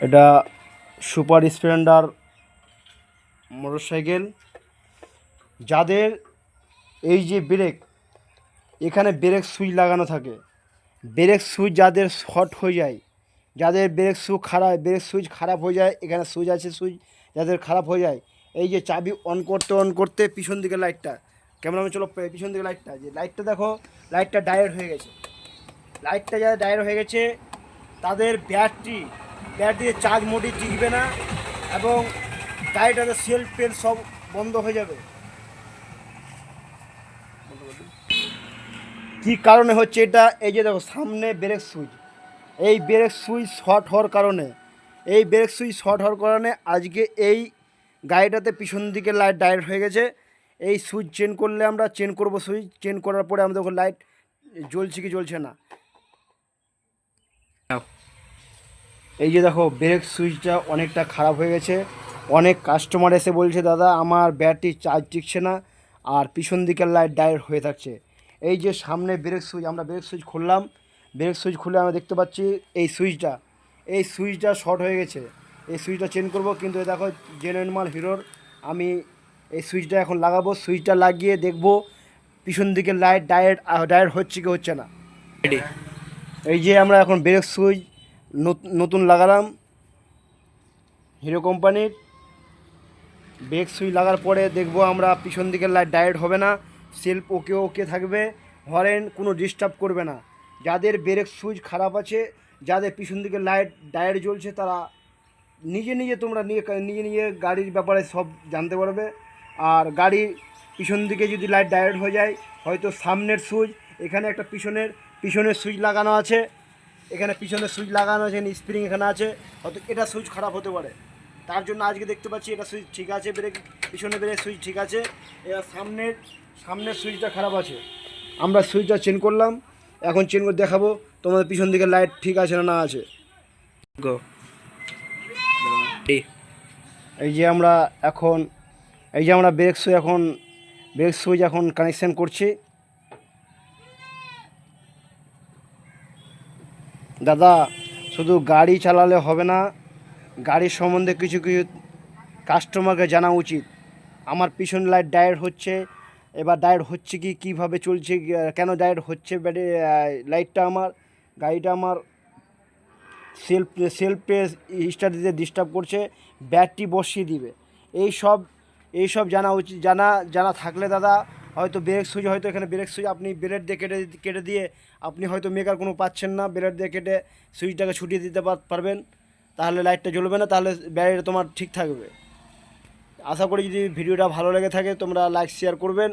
এটা super Splendor motorcycle. যাদের এই যে ব্রেক, এখানে ব্রেক সুইচ লাগানো থাকে, ব্রেক সুইচ যাদের শর্ট হয়ে যায়, যাদের ব্রেক সুইচ খারাপ হয়ে যায়, এখানে সুইচ আছে, সুইচ যাদের খারাপ হয়ে যায়, এই যে চাবি অন করতে পিছন দিকে লাইটটা, ক্যামেরাম্যান চলো পিছন দিকে লাইটটা, যে লাইটটা দেখো, লাইটটা ডায়েট হয়ে গেছে। লাইটটা যাদের ডায়েট হয়ে গেছে তাদের ব্যাটারি চার্জ মোটেই টিকবে না এবং গাড়িটাতে সেলফ পেন সব বন্ধ হয়ে যাবে। কী কারণে হচ্ছে এটা? এই যে দেখো সামনে ব্রেক সুইচ, এই ব্রেক সুইচ শর্ট হওয়ার কারণে আজকে এই গাড়িটাতে পিছন দিকে লাইট ডাইরেক্ট হয়ে গেছে। এই সুইচ চেঞ্জ করলে, আমরা চেঞ্জ করবো, সুইচ চেঞ্জ করার পরে আমরা দেখো লাইট জ্বলছে কি জ্বলছে না। এই যে দেখো ব্রেক সুইচটা অনেকটা খারাপ হয়ে গেছে। অনেক কাস্টমার এসে বলছে দাদা আমার ব্যাটারি চার্জ টিকছে না আর পিছন দিকের লাইট ডাইরেক্ট হয়ে থাকছে। এই যে সামনে ব্রেক সুইচ, আমরা ব্রেক সুইচ খুললাম, ব্রেক সুইচ খুলে আমরা দেখতে পাচ্ছি এই সুইচটা শর্ট হয়ে গেছে। এই সুইচটা চেঞ্জ করব, কিন্তু দেখো জেনুইন মাল হিরোর। আমি এই সুইচটা এখন লাগাবো, সুইচটা লাগিয়ে দেখব পিছন দিকের লাইট ডাইরেক্ট হচ্ছে কি হচ্ছে না। এই যে আমরা এখন ব্রেক সুইচ নতুন লাগালাম হিরো কোম্পানির। ব্রেক সুইচ লাগার পরে দেখব আমরা পিছন দিকের লাইট ডাইরেক্ট হবে না, সেলফ ওকে থাকবে, হরেন কোনো ডিস্টার্ব করবে না। যাদের ব্রেক সুইচ খারাপ আছে, যাদের পিছন দিকে লাইট ডাইরেক্ট জ্বলছে, তারা তোমরা নিজে গাড়ির ব্যাপারে সব জানতে পারবে। আর গাড়ির পিছন দিকে যদি লাইট ডাইরেক্ট হয়ে যায়, হয়তো সামনের সুইচ, এখানে একটা পিছনের সুইচ লাগানো আছে, এখানে স্প্রিং এখানে আছে, হয়তো এটা সুইচ খারাপ হতে পারে। তার জন্য আজকে দেখতে পাচ্ছি এটা সুইচ ঠিক আছে, পিছনে ব্রেক সুইচ ঠিক আছে, এবার সামনের সুইচটা খারাপ আছে। আমরা সুইচটা চেঞ্জ করলাম, এখন চেঞ্জ করে দেখাবো তোমাদের পিছন দিকে লাইট ঠিক আছে না আছে। এই যে আমরা ব্রেক সুইচ এখন কানেকশান করছি। দাদা শুধু গাড়ি চালালে হবে না, গাড়ির সম্বন্ধে কিছু কাস্টমারকে জানা উচিত। আমার পিছন লাইট ডায়েট হচ্ছে, এবার ডায়েট হচ্ছে কি, কীভাবে চলছে, কেন ডায়েট হচ্ছে, গাড়িটা আমার সেলফে স্টার্ট দিতে ডিস্টার্ব করছে, ব্যাটারি বসিয়ে দিবে। এইসব জানা উচিত। জানা থাকলে দাদা, হয়তো এখানে ব্রেক সুইচ আপনি ব্লেড দিয়ে কেটে দিয়ে আপনি হয়তো মেকার কোনো পাচ্ছেন না, ব্লেড দিয়ে কেটে সুইচটাকে ছুটিয়ে দিতে পারবেন, তাহলে লাইটটা জ্বলবে না, তাহলে ব্যাটারিটা তোমার ঠিক থাকবে। আশা করি যদি ভিডিওটা ভালো লেগে থাকে তোমরা লাইক শেয়ার করবেন।